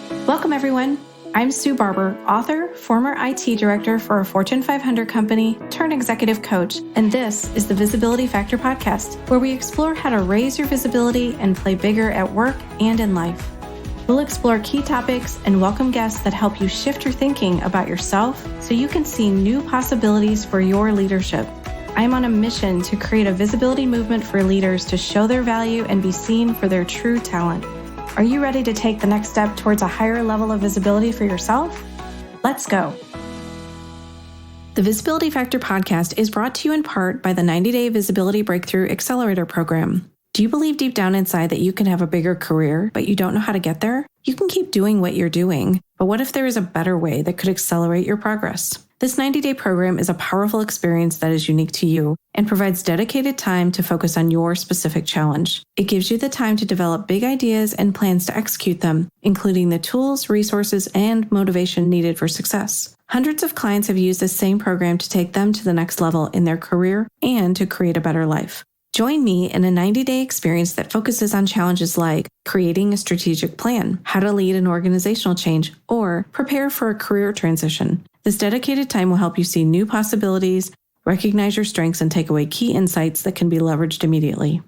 Welcome, everyone. I'm Sue Barber, author, former IT director for a Fortune 500 company, turned executive coach, and this is the Visibility Factor podcast, where we explore how to raise your visibility and play bigger at work and in life. We'll explore key topics and welcome guests that help you shift your thinking about yourself so you can see new possibilities for your leadership. I'm on a mission to create a visibility movement for leaders to show their value and be seen for their true talent. Are you ready to take the next step towards a higher level of visibility for yourself? Let's go. The Visibility Factor podcast is brought to you in part by the 90-Day Visibility Breakthrough Accelerator Program. Do you believe deep down inside that you can have a bigger career, but you don't know how to get there? You can keep doing what you're doing, but what if there is a better way that could accelerate your progress? This 90-day program is a powerful experience that is unique to you and provides dedicated time to focus on your specific challenge. It gives you the time to develop big ideas and plans to execute them, including the tools, resources, and motivation needed for success. Hundreds of clients have used this same program to take them to the next level in their career and to create a better life. Join me in a 90-day experience that focuses on challenges like creating a strategic plan, how to lead an organizational change, or prepare for a career transition. This dedicated time will help you see new possibilities, recognize your strengths, and take away key insights that can be leveraged immediately.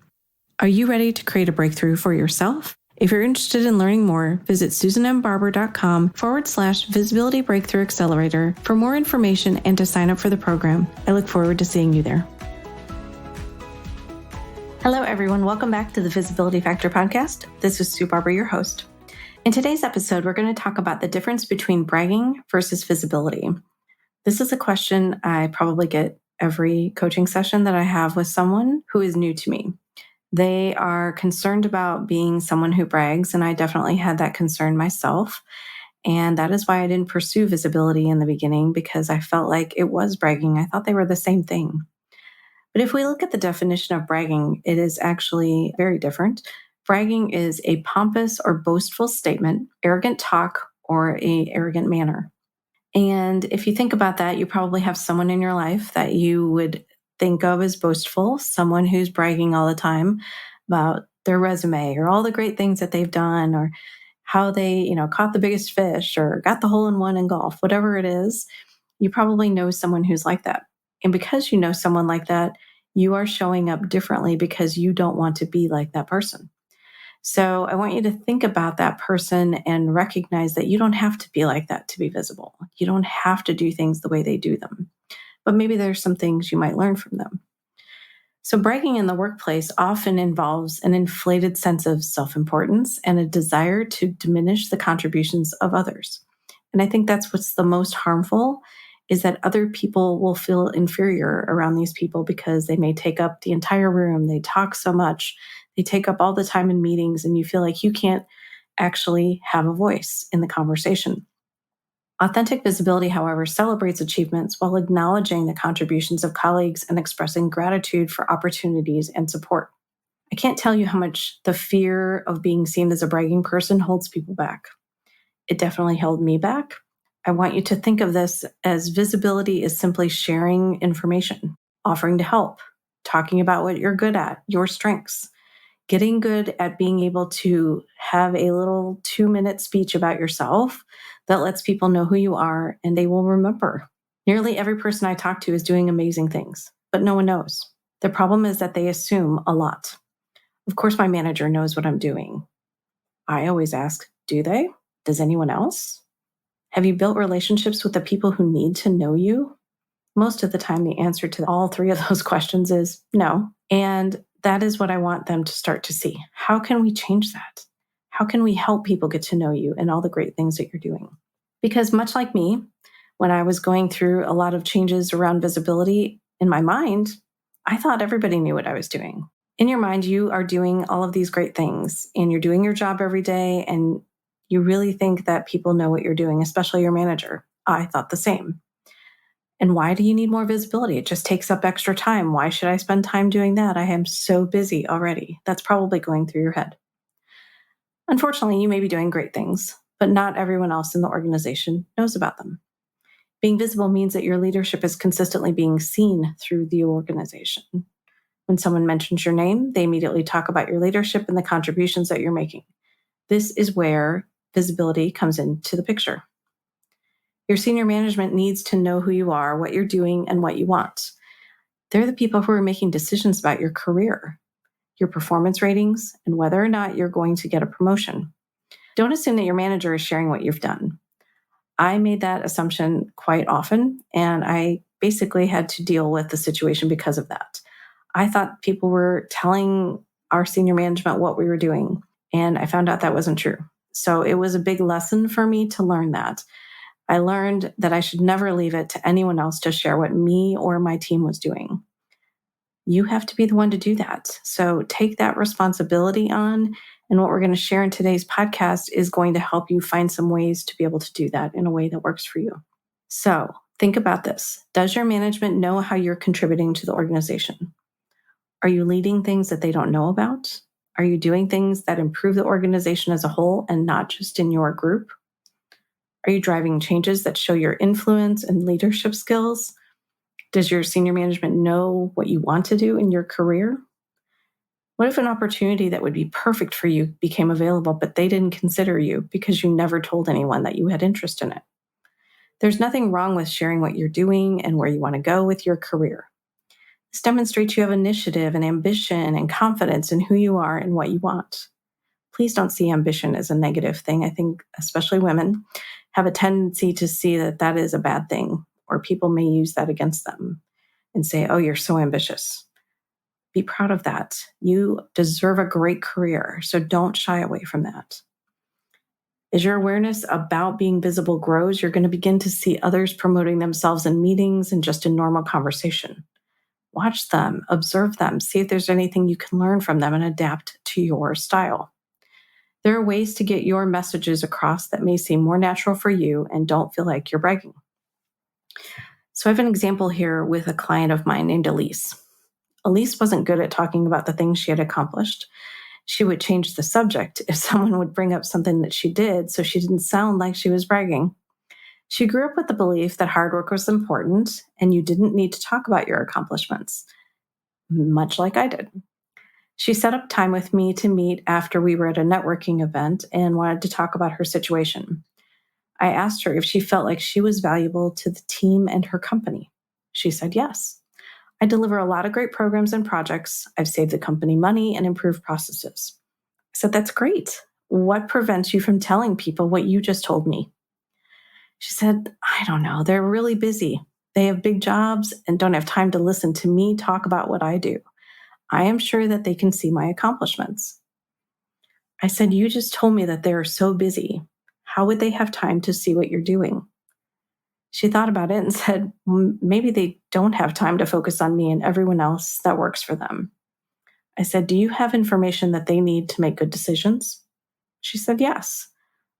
Are you ready to create a breakthrough for yourself? If you're interested in learning more, visit susanmbarber.com/visibility breakthrough accelerator for more information and to sign up for the program. I look forward to seeing you there. Hello, everyone. Welcome back to the Visibility Factor podcast. This is Sue Barber, your host. In today's episode, we're going to talk about the difference between bragging versus visibility. This is a question I probably get every coaching session that I have with someone who is new to me. They are concerned about being someone who brags, and I definitely had that concern myself. And that is why I didn't pursue visibility in the beginning, because I felt like it was bragging. I thought they were the same thing. But if we look at the definition of bragging, it is actually very different. Bragging is a pompous or boastful statement, arrogant talk, or an arrogant manner. And if you think about that, you probably have someone in your life that you would think of as boastful, someone who's bragging all the time about their resume or all the great things that they've done or how they, caught the biggest fish or got the hole-in-one in golf, whatever it is. You probably know someone who's like that. And because you know someone like that, you are showing up differently because you don't want to be like that person. So I want you to think about that person and recognize that you don't have to be like that to be visible. You don't have to do things the way they do them. But maybe there's some things you might learn from them. So bragging in the workplace often involves an inflated sense of self-importance and a desire to diminish the contributions of others. And I think that's what's the most harmful, is that other people will feel inferior around these people because they may take up the entire room. They talk so much. They take up all the time in meetings, and you feel like you can't actually have a voice in the conversation. Authentic visibility, however, celebrates achievements while acknowledging the contributions of colleagues and expressing gratitude for opportunities and support. I can't tell you how much the fear of being seen as a bragging person holds people back. It definitely held me back. I want you to think of this as visibility is simply sharing information, offering to help, talking about what you're good at, your strengths, getting good at being able to have a little 2-minute speech about yourself that lets people know who you are and they will remember. Nearly every person I talk to is doing amazing things, but no one knows. The problem is that they assume a lot. Of course, my manager knows what I'm doing. I always ask, do they? Does anyone else? Have you built relationships with the people who need to know you? Most of the time, the answer to all three of those questions is no. And that is what I want them to start to see. How can we change that? How can we help people get to know you and all the great things that you're doing? Because much like me, when I was going through a lot of changes around visibility in my mind, I thought everybody knew what I was doing. In your mind, you are doing all of these great things and you're doing your job every day, and you really think that people know what you're doing, especially your manager. I thought the same. And why do you need more visibility? It just takes up extra time. Why should I spend time doing that? I am so busy already. That's probably going through your head. Unfortunately, you may be doing great things, but not everyone else in the organization knows about them. Being visible means that your leadership is consistently being seen through the organization. When someone mentions your name, they immediately talk about your leadership and the contributions that you're making. This is where visibility comes into the picture. Your senior management needs to know who you are, what you're doing, and what you want. They're the people who are making decisions about your career, your performance ratings, and whether or not you're going to get a promotion. Don't assume that your manager is sharing what you've done. I made that assumption quite often, and I basically had to deal with the situation because of that. I thought people were telling our senior management what we were doing, and I found out that wasn't true. So it was a big lesson for me to learn that. I learned that I should never leave it to anyone else to share what me or my team was doing. You have to be the one to do that. So take that responsibility on. And what we're going to share in today's podcast is going to help you find some ways to be able to do that in a way that works for you. So think about this. Does your management know how you're contributing to the organization? Are you leading things that they don't know about? Are you doing things that improve the organization as a whole and not just in your group? Are you driving changes that show your influence and leadership skills? Does your senior management know what you want to do in your career? What if an opportunity that would be perfect for you became available, but they didn't consider you because you never told anyone that you had interest in it? There's nothing wrong with sharing what you're doing and where you want to go with your career. This demonstrates you have initiative and ambition and confidence in who you are and what you want. Please don't see ambition as a negative thing. I think especially women have a tendency to see that that is a bad thing, or people may use that against them and say, oh, you're so ambitious. Be proud of that. You deserve a great career, so don't shy away from that. As your awareness about being visible grows, you're going to begin to see others promoting themselves in meetings and just in normal conversation. Watch them, observe them, see if there's anything you can learn from them and adapt to your style. There are ways to get your messages across that may seem more natural for you and don't feel like you're bragging. So I have an example here with a client of mine named Elise. Elise wasn't good at talking about the things she had accomplished. She would change the subject if someone would bring up something that she did so she didn't sound like she was bragging. She grew up with the belief that hard work was important and you didn't need to talk about your accomplishments, much like I did. She set up time with me to meet after we were at a networking event and wanted to talk about her situation. I asked her if she felt like she was valuable to the team and her company. She said yes. I deliver a lot of great programs and projects. I've saved the company money and improved processes. I said, that's great. What prevents you from telling people what you just told me? She said, I don't know. They're really busy. They have big jobs and don't have time to listen to me talk about what I do. I am sure that they can see my accomplishments. I said, you just told me that they're so busy. How would they have time to see what you're doing? She thought about it and said, maybe they don't have time to focus on me and everyone else that works for them. I said, do you have information that they need to make good decisions? She said, yes.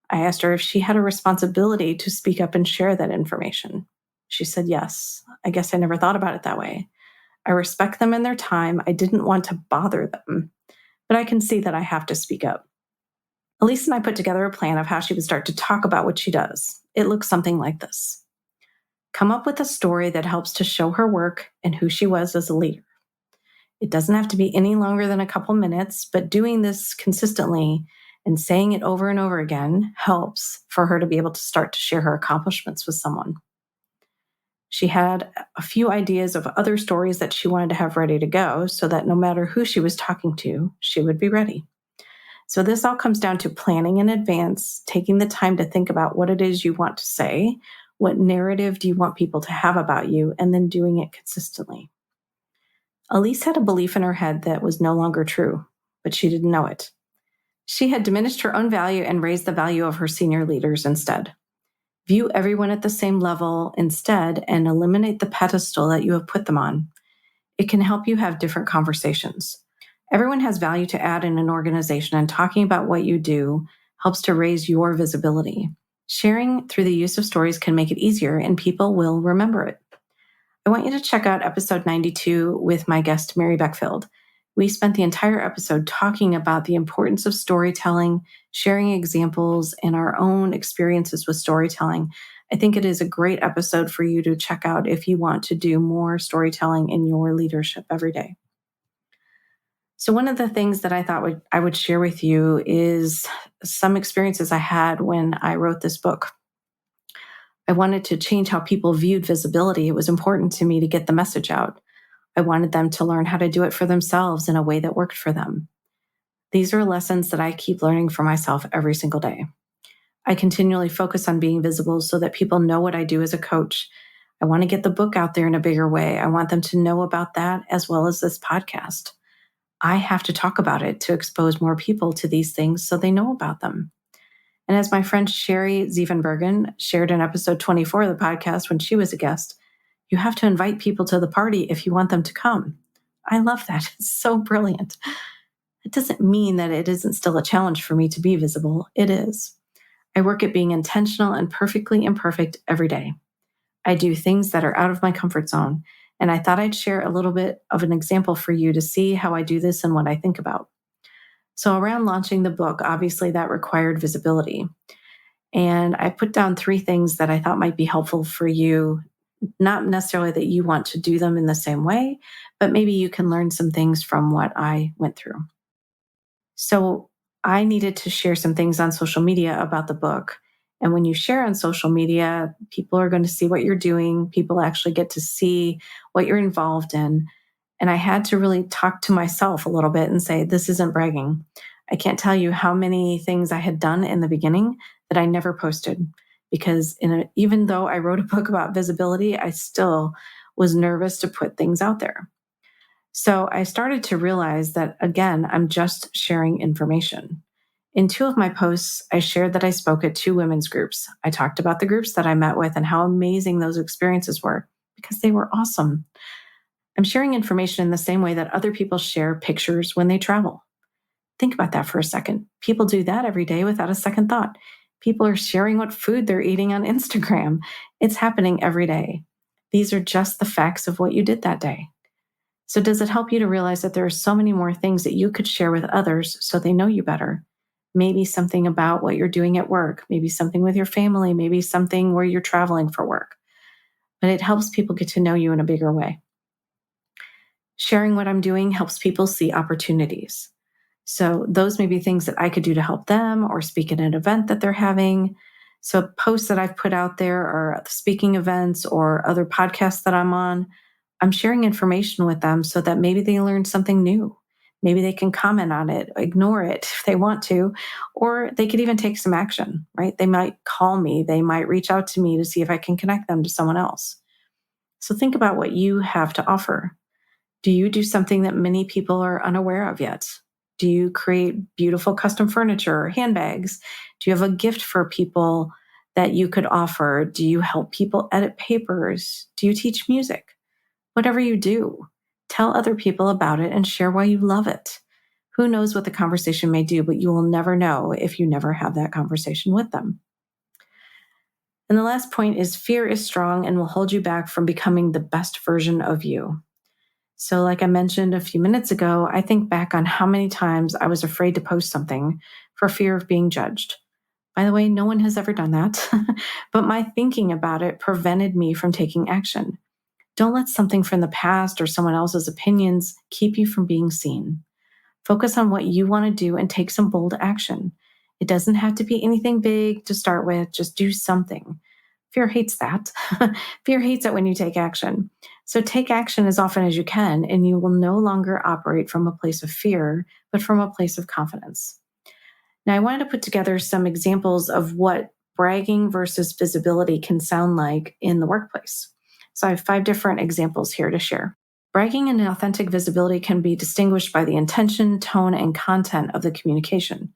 I asked her if she had a responsibility to speak up and share that information. She said, yes. I guess I never thought about it that way. I respect them and their time. I didn't want to bother them, but I can see that I have to speak up. Elise and I put together a plan of how she would start to talk about what she does. It looks something like this. Come up with a story that helps to show her work and who she was as a leader. It doesn't have to be any longer than a couple minutes, but doing this consistently and saying it over and over again helps for her to be able to start to share her accomplishments with someone. She had a few ideas of other stories that she wanted to have ready to go so that no matter who she was talking to, she would be ready. So this all comes down to planning in advance, taking the time to think about what it is you want to say, what narrative do you want people to have about you, and then doing it consistently. Elise had a belief in her head that was no longer true, but she didn't know it. She had diminished her own value and raised the value of her senior leaders instead. View everyone at the same level instead and eliminate the pedestal that you have put them on. It can help you have different conversations. Everyone has value to add in an organization, and talking about what you do helps to raise your visibility. Sharing through the use of stories can make it easier, and people will remember it. I want you to check out episode 92 with my guest, Mary Beckfield. We spent the entire episode talking about the importance of storytelling, sharing examples, and our own experiences with storytelling. I think it is a great episode for you to check out if you want to do more storytelling in your leadership every day. So one of the things that I thought I would share with you is some experiences I had when I wrote this book. I wanted to change how people viewed visibility. It was important to me to get the message out. I wanted them to learn how to do it for themselves in a way that worked for them. These are lessons that I keep learning for myself every single day. I continually focus on being visible so that people know what I do as a coach. I want to get the book out there in a bigger way. I want them to know about that as well as this podcast. I have to talk about it to expose more people to these things so they know about them. And as my friend Sherry Zievenbergen shared in episode 24 of the podcast when she was a guest, you have to invite people to the party if you want them to come. I love that. It's so brilliant. It doesn't mean that it isn't still a challenge for me to be visible. It is. I work at being intentional and perfectly imperfect every day. I do things that are out of my comfort zone, and I thought I'd share a little bit of an example for you to see how I do this and what I think about. So around launching the book, obviously that required visibility. And I put down 3 things that I thought might be helpful for you, not necessarily that you want to do them in the same way, but maybe you can learn some things from what I went through. So I needed to share some things on social media about the book. And when you share on social media, people are going to see what you're doing. People actually get to see what you're involved in. And I had to really talk to myself a little bit and say, this isn't bragging. I can't tell you how many things I had done in the beginning that I never posted because even though I wrote a book about visibility, I still was nervous to put things out there. So I started to realize that, again, I'm just sharing information. In 2 of my posts, I shared that I spoke at 2 women's groups. I talked about the groups that I met with and how amazing those experiences were because they were awesome. I'm sharing information in the same way that other people share pictures when they travel. Think about that for a second. People do that every day without a second thought. People are sharing what food they're eating on Instagram. It's happening every day. These are just the facts of what you did that day. So does it help you to realize that there are so many more things that you could share with others so they know you better? Maybe something about what you're doing at work, maybe something with your family, maybe something where you're traveling for work. But it helps people get to know you in a bigger way. Sharing what I'm doing helps people see opportunities. So those may be things that I could do to help them or speak at an event that they're having. So posts that I've put out there are speaking events or other podcasts that I'm on. I'm sharing information with them so that maybe they learn something new. Maybe they can comment on it, ignore it if they want to, or they could even take some action, right? They might call me. They might reach out to me to see if I can connect them to someone else. So think about what you have to offer. Do you do something that many people are unaware of yet? Do you create beautiful custom furniture or handbags? Do you have a gift for people that you could offer? Do you help people edit papers? Do you teach music? Whatever you do, tell other people about it and share why you love it. Who knows what the conversation may do, but you will never know if you never have that conversation with them. And the last point is fear is strong and will hold you back from becoming the best version of you. So like I mentioned a few minutes ago, I think back on how many times I was afraid to post something for fear of being judged. By the way, no one has ever done that, but my thinking about it prevented me from taking action. Don't let something from the past or someone else's opinions keep you from being seen. Focus on what you want to do and take some bold action. It doesn't have to be anything big to start with, just do something. Fear hates that. Fear hates it when you take action. So take action as often as you can, and you will no longer operate from a place of fear, but from a place of confidence. Now, I wanted to put together some examples of what bragging versus visibility can sound like in the workplace. So I have 5 different examples here to share. Bragging and authentic visibility can be distinguished by the intention, tone, and content of the communication.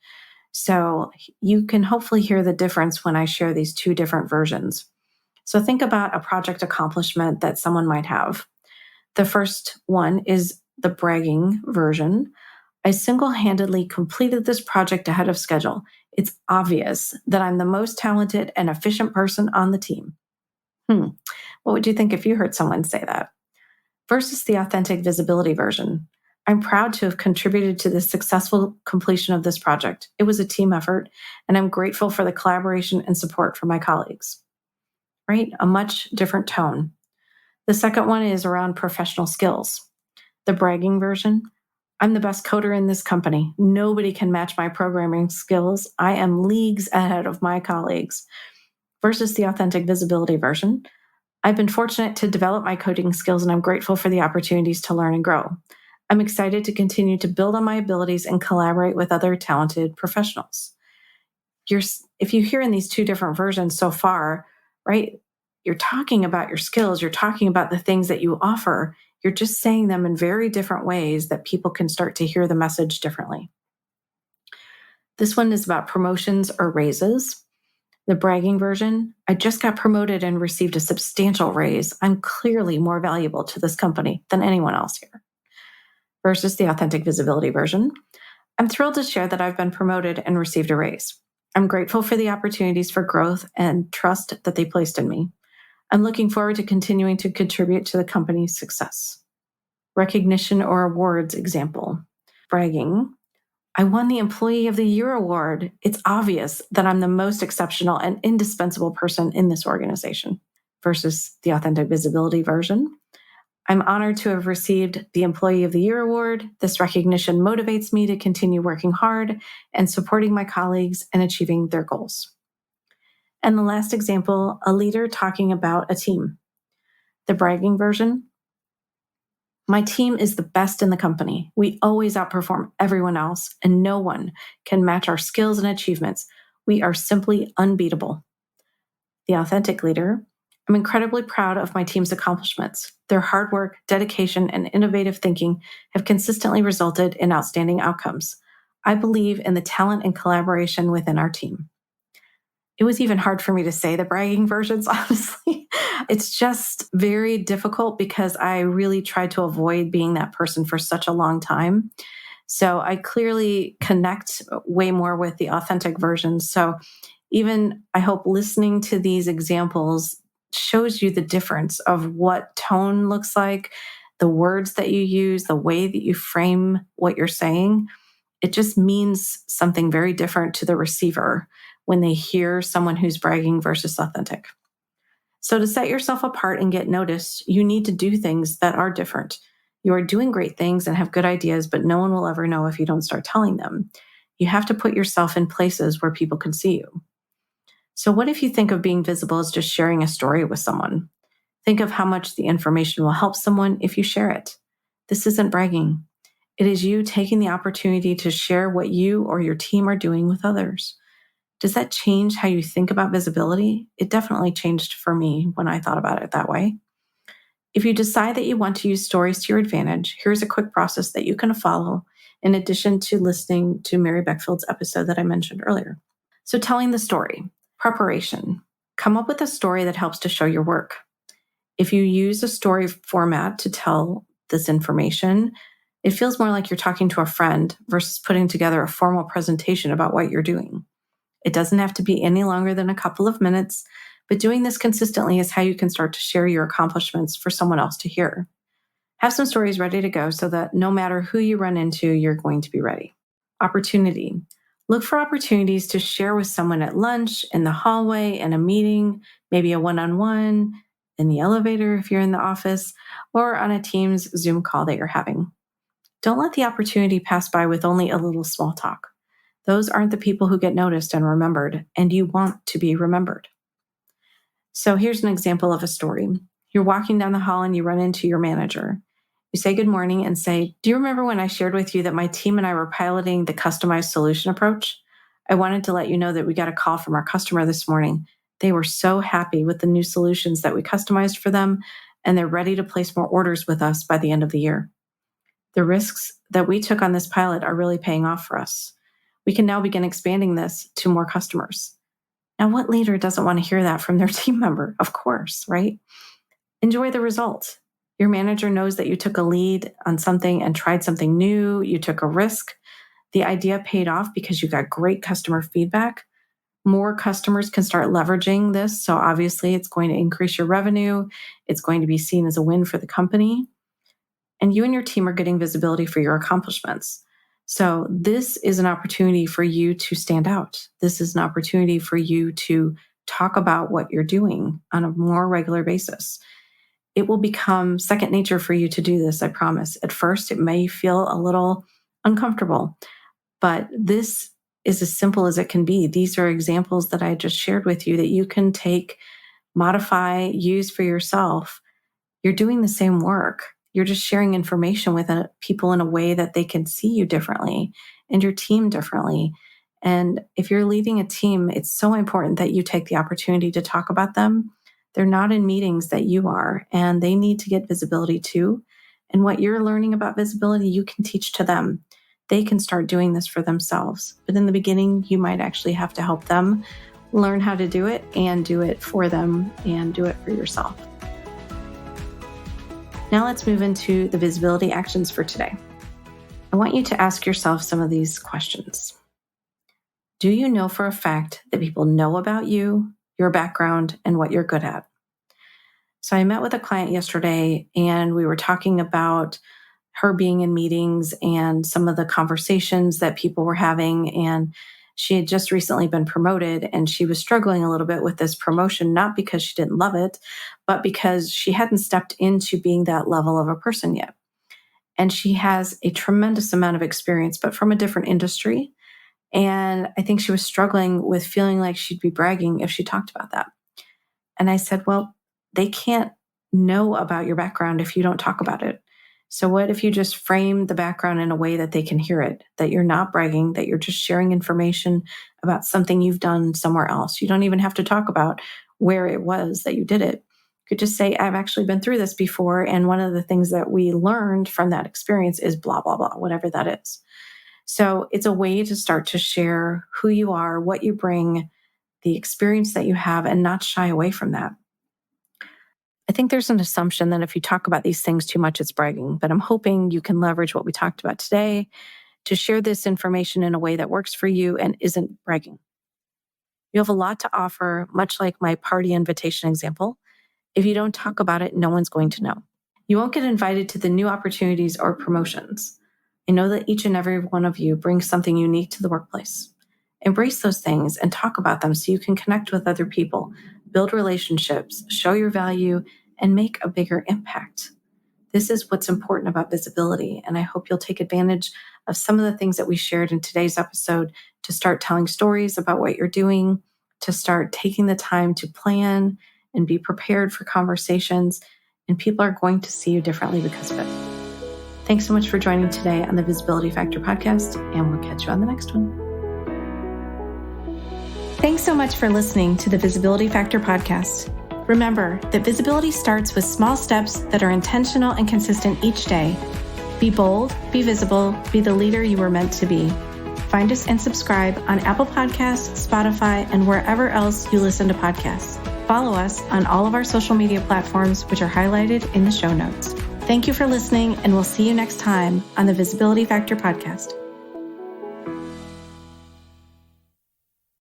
So you can hopefully hear the difference when I share these 2 different versions. So think about a project accomplishment that someone might have. The first one is the bragging version. I single-handedly completed this project ahead of schedule. It's obvious that I'm the most talented and efficient person on the team. What would you think if you heard someone say that? Versus the authentic visibility version. I'm proud to have contributed to the successful completion of this project. It was a team effort, and I'm grateful for the collaboration and support from my colleagues. Right? A much different tone. The second one is around professional skills. The bragging version. I'm the best coder in this company. Nobody can match my programming skills. I am leagues ahead of my colleagues. Versus the authentic visibility version. I've been fortunate to develop my coding skills, and I'm grateful for the opportunities to learn and grow. I'm excited to continue to build on my abilities and collaborate with other talented professionals. If you hear in these two different versions so far, right, you're talking about your skills, you're talking about the things that you offer, you're just saying them in very different ways that people can start to hear the message differently. This one is about promotions or raises. The bragging version, I just got promoted and received a substantial raise. I'm clearly more valuable to this company than anyone else here. Versus the authentic visibility version, I'm thrilled to share that I've been promoted and received a raise. I'm grateful for the opportunities for growth and trust that they placed in me. I'm looking forward to continuing to contribute to the company's success. Recognition or awards example. Bragging, I won the Employee of the Year award. It's obvious that I'm the most exceptional and indispensable person in this organization. Versus the authentic visibility version. I'm honored to have received the Employee of the Year award. This recognition motivates me to continue working hard and supporting my colleagues and achieving their goals. And the last example, a leader talking about a team. The bragging version. My team is the best in the company. We always outperform everyone else, and no one can match our skills and achievements. We are simply unbeatable. The authentic leader. I'm incredibly proud of my team's accomplishments. Their hard work, dedication, and innovative thinking have consistently resulted in outstanding outcomes. I believe in the talent and collaboration within our team. It was even hard for me to say the bragging versions, honestly. It's just very difficult because I really tried to avoid being that person for such a long time. So I clearly connect way more with the authentic versions. So even I hope listening to these examples shows you the difference of what tone looks like, the words that you use, the way that you frame what you're saying. It just means something very different to the receiver when they hear someone who's bragging versus authentic. So to set yourself apart and get noticed, you need to do things that are different. You are doing great things and have good ideas, but no one will ever know if you don't start telling them. You have to put yourself in places where people can see you. So what if you think of being visible as just sharing a story with someone? Think of how much the information will help someone if you share it. This isn't bragging. It is you taking the opportunity to share what you or your team are doing with others. Does that change how you think about visibility? It definitely changed for me when I thought about it that way. If you decide that you want to use stories to your advantage, here's a quick process that you can follow in addition to listening to Mary Beckfield's episode that I mentioned earlier. So telling the story, preparation, come up with a story that helps to show your work. If you use a story format to tell this information, it feels more like you're talking to a friend versus putting together a formal presentation about what you're doing. It doesn't have to be any longer than a couple of minutes, but doing this consistently is how you can start to share your accomplishments for someone else to hear. Have some stories ready to go so that no matter who you run into, you're going to be ready. Opportunity. Look for opportunities to share with someone at lunch, in the hallway, in a meeting, maybe a one-on-one, in the elevator if you're in the office, or on a Teams Zoom call that you're having. Don't let the opportunity pass by with only a little small talk. Those aren't the people who get noticed and remembered, and you want to be remembered. So here's an example of a story. You're walking down the hall and you run into your manager. You say good morning and say, do you remember when I shared with you that my team and I were piloting the customized solution approach? I wanted to let you know that we got a call from our customer this morning. They were so happy with the new solutions that we customized for them, and they're ready to place more orders with us by the end of the year. The risks that we took on this pilot are really paying off for us. We can now begin expanding this to more customers. Now, what leader doesn't want to hear that from their team member? Of course, right? Enjoy the result. Your manager knows that you took a lead on something and tried something new. You took a risk. The idea paid off because you got great customer feedback. More customers can start leveraging this. So obviously it's going to increase your revenue. It's going to be seen as a win for the company. And you and your team are getting visibility for your accomplishments. So this is an opportunity for you to stand out. This is an opportunity for you to talk about what you're doing on a more regular basis. it will become second nature for you to do this, I promise. At first, it may feel a little uncomfortable, but this is as simple as it can be. These are examples that I just shared with you that you can take, modify, use for yourself. You're doing the same work. You're just sharing information with people in a way that they can see you differently and your team differently. And if you're leading a team, it's so important that you take the opportunity to talk about them. They're not in meetings that you are, and they need to get visibility too. And what you're learning about visibility, you can teach to them. They can start doing this for themselves. But in the beginning, you might actually have to help them learn how to do it and do it for them and do it for yourself. Now let's move into the visibility actions for today. I want you to ask yourself some of these questions. Do you know for a fact that people know about you, your background, and what you're good at? So I met with a client yesterday and we were talking about her being in meetings and some of the conversations that people were having. And she had just recently been promoted and she was struggling a little bit with this promotion, not because she didn't love it, but because she hadn't stepped into being that level of a person yet. And she has a tremendous amount of experience, but from a different industry. And I think she was struggling with feeling like she'd be bragging if she talked about that. And I said, well, they can't know about your background if you don't talk about it. So what if you just frame the background in a way that they can hear it, that you're not bragging, that you're just sharing information about something you've done somewhere else. You don't even have to talk about where it was that you did it. You could just say, I've actually been through this before. And one of the things that we learned from that experience is blah, blah, blah, whatever that is. So it's a way to start to share who you are, what you bring, the experience that you have, and not shy away from that. I think there's an assumption that if you talk about these things too much, it's bragging, but I'm hoping you can leverage what we talked about today to share this information in a way that works for you and isn't bragging. You have a lot to offer, much like my party invitation example. If you don't talk about it, no one's going to know. You won't get invited to the new opportunities or promotions. I know that each and every one of you brings something unique to the workplace. Embrace those things and talk about them so you can connect with other people, build relationships, show your value, and make a bigger impact. This is what's important about visibility, and I hope you'll take advantage of some of the things that we shared in today's episode to start telling stories about what you're doing, to start taking the time to plan and be prepared for conversations, and people are going to see you differently because of it. Thanks so much for joining today on the Visibility Factor podcast, and we'll catch you on the next one. Thanks so much for listening to the Visibility Factor podcast. Remember that visibility starts with small steps that are intentional and consistent each day. Be bold, be visible, be the leader you were meant to be. Find us and subscribe on Apple Podcasts, Spotify, and wherever else you listen to podcasts. Follow us on all of our social media platforms, which are highlighted in the show notes. Thank you for listening, and we'll see you next time on the Visibility Factor podcast.